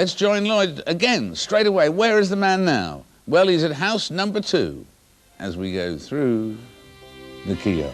Let's join Loyd again, straight away. Where is the man now? Well, he's at house number 2 as we go through the keyhole.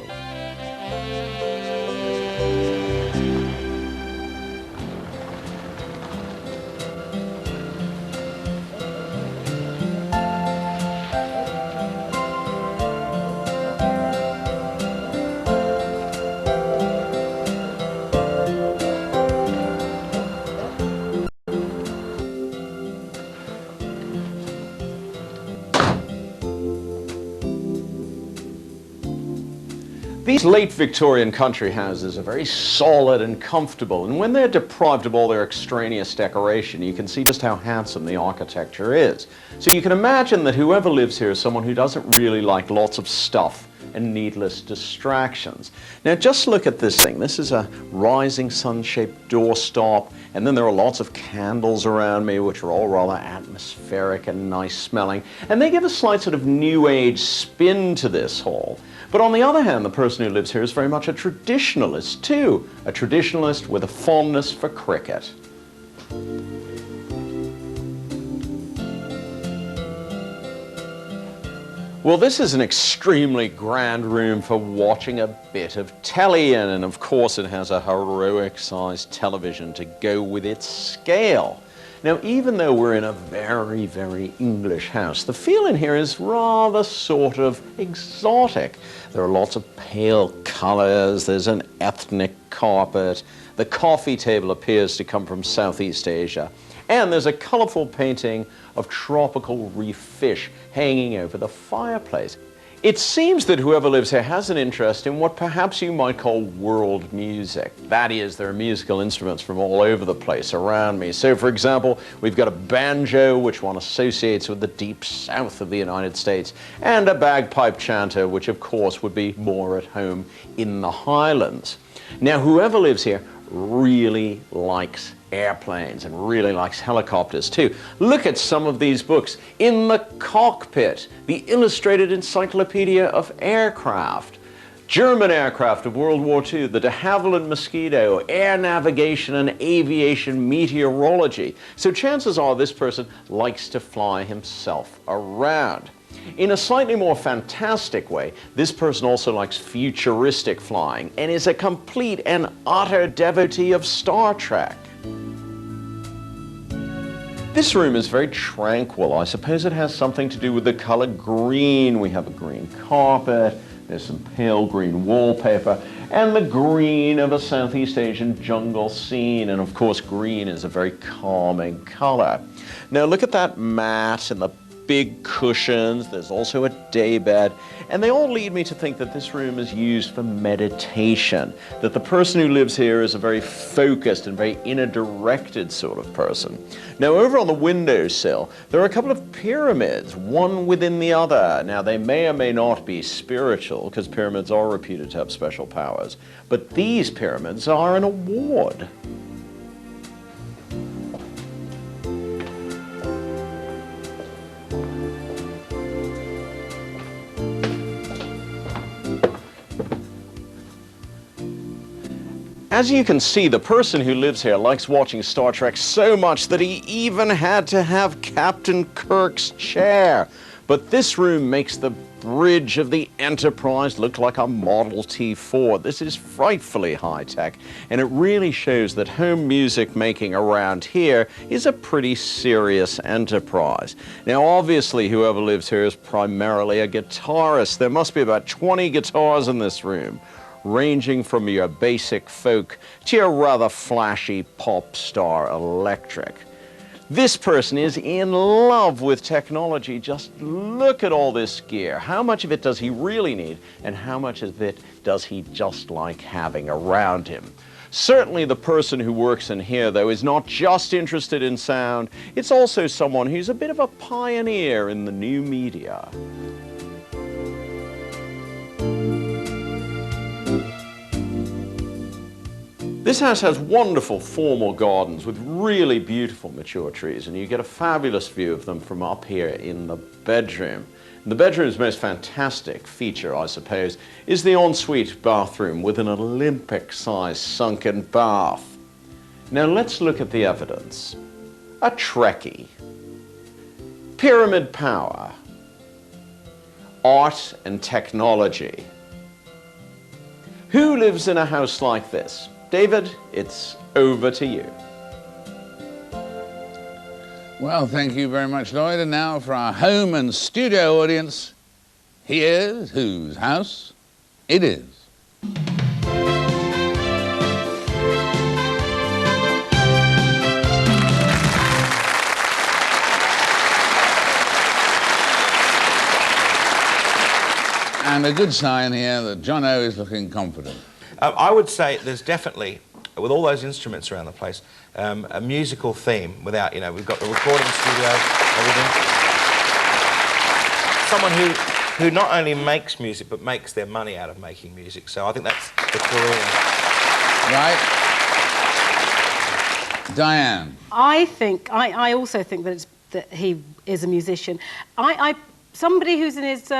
These late Victorian country houses are very solid and comfortable, and when they're deprived of all their extraneous decoration, you can see just how handsome the architecture is. So you can imagine that whoever lives here is someone who doesn't really like lots of stuff and needless distractions. Now just look at this thing. This is a rising sun-shaped doorstop, and then there are lots of candles around me which are all rather atmospheric and nice smelling, and they give a slight sort of new age spin to this hall. But on the other hand, the person who lives here is very much a traditionalist too, a traditionalist with a fondness for cricket. Well, this is an extremely grand room for watching a bit of telly in, and of course it has a heroic-sized television to go with its scale. Now, even though we're in a very, very English house, the feel in here is rather sort of exotic. There are lots of pale colors, there's an ethnic carpet, the coffee table appears to come from Southeast Asia, and there's a colorful painting of tropical reef fish hanging over the fireplace. It seems that whoever lives here has an interest in what perhaps you might call world music. That is, there are musical instruments from all over the place around me. So, for example, we've got a banjo, which one associates with the deep south of the United States, and a bagpipe chanter, which of course would be more at home in the Highlands. Now, whoever lives here really likes airplanes and really likes helicopters too. Look at some of these books. In the Cockpit, the Illustrated Encyclopedia of Aircraft, German aircraft of World War II, the de Havilland Mosquito, air navigation and aviation meteorology. So chances are this person likes to fly himself around. In a slightly more fantastic way, this person also likes futuristic flying and is a complete and utter devotee of Star Trek. This room is very tranquil. I suppose it has something to do with the color green. We have a green carpet, there's some pale green wallpaper, and the green of a Southeast Asian jungle scene. And of course, green is a very calming color. Now look at that mat and the big cushions. There's also a daybed, and they all lead me to think that this room is used for meditation, that the person who lives here is a very focused and very inner-directed sort of person. Now over on the windowsill there are a couple of pyramids, one within the other. Now they may or may not be spiritual, because pyramids are reputed to have special powers, but these pyramids are an award. As you can see, the person who lives here likes watching Star Trek so much that he even had to have Captain Kirk's chair. But this room makes the bridge of the Enterprise look like a Model T Ford. This is frightfully high-tech, and it really shows that home music making around here is a pretty serious enterprise. Now, obviously, whoever lives here is primarily a guitarist. There must be about 20 guitars in this room, ranging from your basic folk to your rather flashy pop star electric. This person is in love with technology. Just look at all this gear. How much of it does he really need, and how much of it does he just like having around him? Certainly the person who works in here, though, is not just interested in sound. It's also someone who's a bit of a pioneer in the new media. This house has wonderful formal gardens with really beautiful mature trees, and you get a fabulous view of them from up here in the bedroom. And the bedroom's most fantastic feature, I suppose, is the ensuite bathroom with an Olympic-sized sunken bath. Now let's look at the evidence. a Trekkie, pyramid power, art and technology. Who lives in a house like this? David, it's over to you. Well, thank you very much, Loyd. And now for our home and studio audience, here's whose house it is. And a good sign here that John O is looking confident. I would say there's definitely, with all those instruments around the place, a musical theme without, you know, we've got the recording studio, everything. Someone who not only makes music, but makes their money out of making music. So I think that's the career. Right. Diane. I also think that he is a musician. Somebody who's in his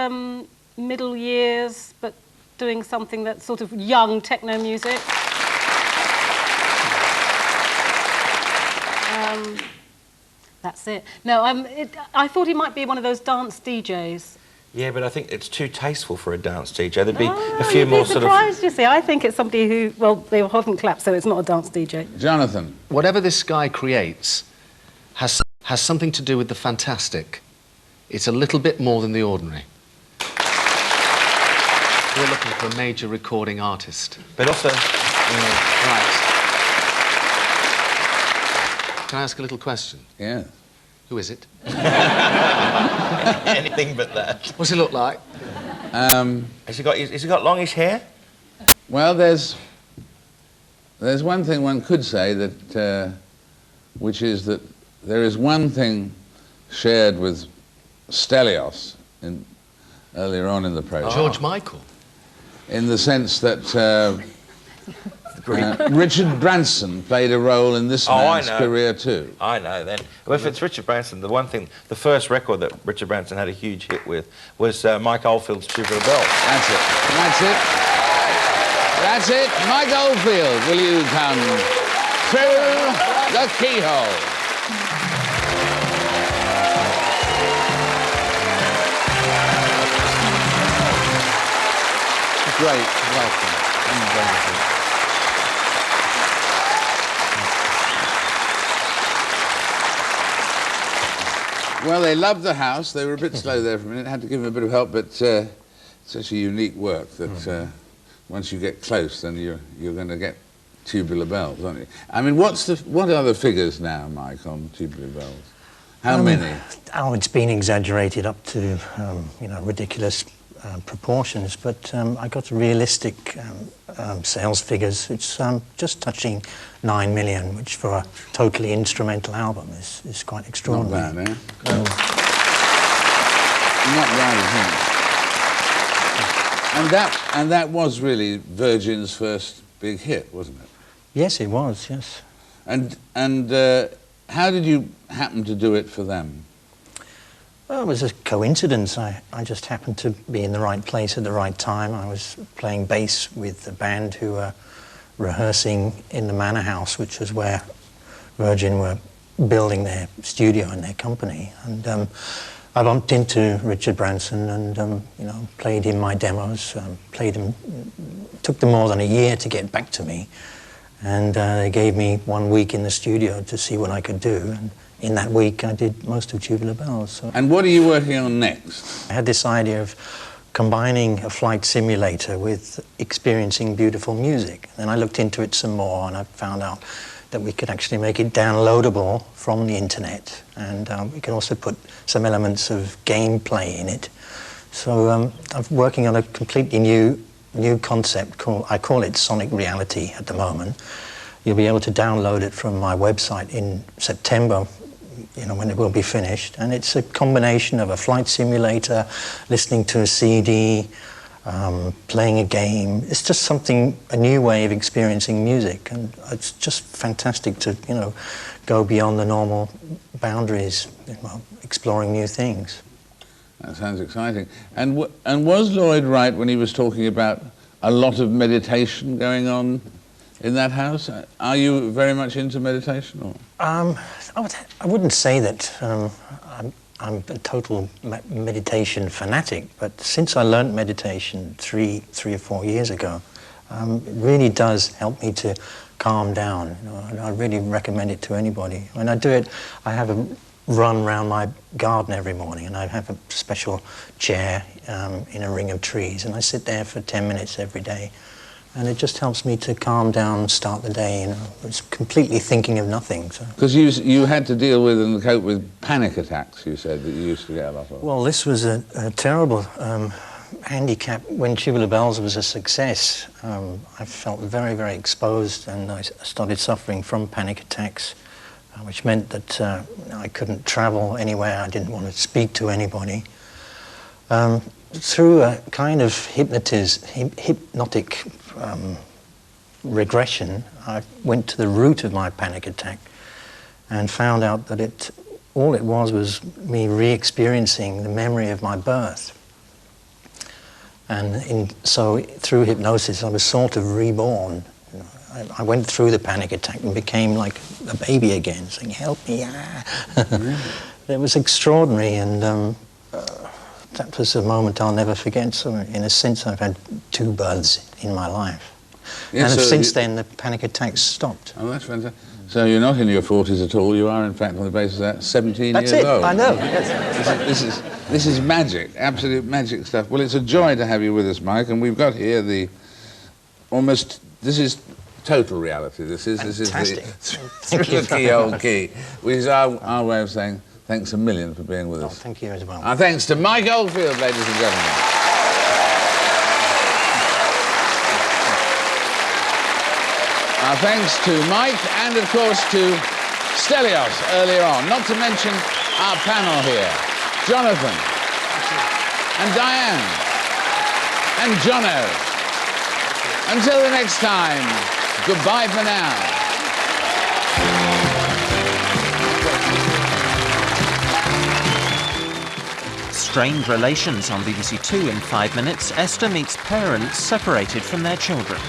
middle years, but doing something that's sort of young techno music. That's it. No, I thought he might be one of those dance DJs. Yeah, but I think it's too tasteful for a dance DJ. There'd be a few more sort of... surprised, you see. I think it's somebody who, well, they haven't clapped, so it's not a dance DJ. Jonathan. Whatever this guy creates has something to do with the fantastic. It's a little bit more than the ordinary. We're looking for a major recording artist. But also... Right. Can I ask a little question? Yeah. Who is it? Anything but that. What's he look like? Has he got longish hair? Well, there's one thing one could say that, which is that there is one thing shared with Stelios earlier on in the process. George Michael. In the sense that Richard Branson played a role in this man's career too. I know then. Well, if it's Richard Branson, the first record that Richard Branson had a huge hit with was Mike Oldfield's Tubular Bells. That's it. That's it. That's it. Mike Oldfield, will you come through the keyhole? Great. Welcome. Well, they loved the house. They were a bit slow there for a minute. Had to give them a bit of help, but such a unique work that once you get close, then you're going to get Tubular Bells, aren't you? I mean, what are the figures now, Mike, on Tubular Bells? How many? Oh, it's been exaggerated up to ridiculous proportions, but I got realistic sales figures. It's just touching 9 million, which for a totally instrumental album is quite extraordinary. Not bad, eh? Not bad, isn't it? And that was really Virgin's first big hit, wasn't it? Yes, it was, yes. And how did you happen to do it for them? Well, it was a coincidence. I just happened to be in the right place at the right time. I was playing bass with a band who were rehearsing in the Manor House, which was where Virgin were building their studio and their company. And I bumped into Richard Branson and, played him my demos, took them more than a year to get back to me. And they gave me 1 week in the studio to see what I could do. And in that week, I did most of Tubular Bells. So. And what are you working on next? I had this idea of combining a flight simulator with experiencing beautiful music. And I looked into it some more, and I found out that we could actually make it downloadable from the internet. And we could also put some elements of gameplay in it. So I'm working on a completely new concept I call it Sonic Reality at the moment. You'll be able to download it from my website in September, when it will be finished. And it's a combination of a flight simulator, listening to a CD, playing a game. It's just a new way of experiencing music. And it's just fantastic to, go beyond the normal boundaries, exploring new things. That sounds exciting. And was Loyd right when he was talking about a lot of meditation going on in that house? Are you very much into meditation? Or? I wouldn't say that I'm a total meditation fanatic, but since I learnt meditation three or 4 years ago, it really does help me to calm down. You know, and I really recommend it to anybody. When I do it, I have a run around my garden every morning, and I have a special chair in a ring of trees, and I sit there for 10 minutes every day, and it just helps me to calm down and start the day. You know, it's completely thinking of nothing. Because you had to deal with and cope with panic attacks, you said, that you used to get a lot of. Well, this was a terrible handicap. When Tubular Bells was a success, I felt very, very exposed, and I started suffering from panic attacks, which meant that I couldn't travel anywhere. I didn't want to speak to anybody. Through a kind of hypnotic regression, I went to the root of my panic attack and found out that all it was me re-experiencing the memory of my birth. And so through hypnosis, I was sort of reborn. You know, I went through the panic attack and became like a baby again, saying, "Help me!" Really? It was extraordinary, and that was a moment I'll never forget. So in a sense, I've had two births in my life. Yes, and so since then, the panic attacks stopped. Oh, that's fantastic. So you're not in your 40s at all. You are, in fact, on the basis of that, 17 That's years it. old. I know. This is magic, absolute magic stuff. Well, it's a joy to have you with us, Mike, and we've got here this is total reality. This is Fantastic. Through the Keyhole key, which is our way of saying thanks a million for being with us. Oh, thank you as well. Our thanks to Mike Oldfield, ladies and gentlemen. Our thanks to Mike and, of course, to Stelios earlier on. Not to mention our panel here, Jonathan and Diane and Jono. Until the next time, goodbye for now. Strained relations on BBC Two in 5 minutes. Esther meets parents separated from their children.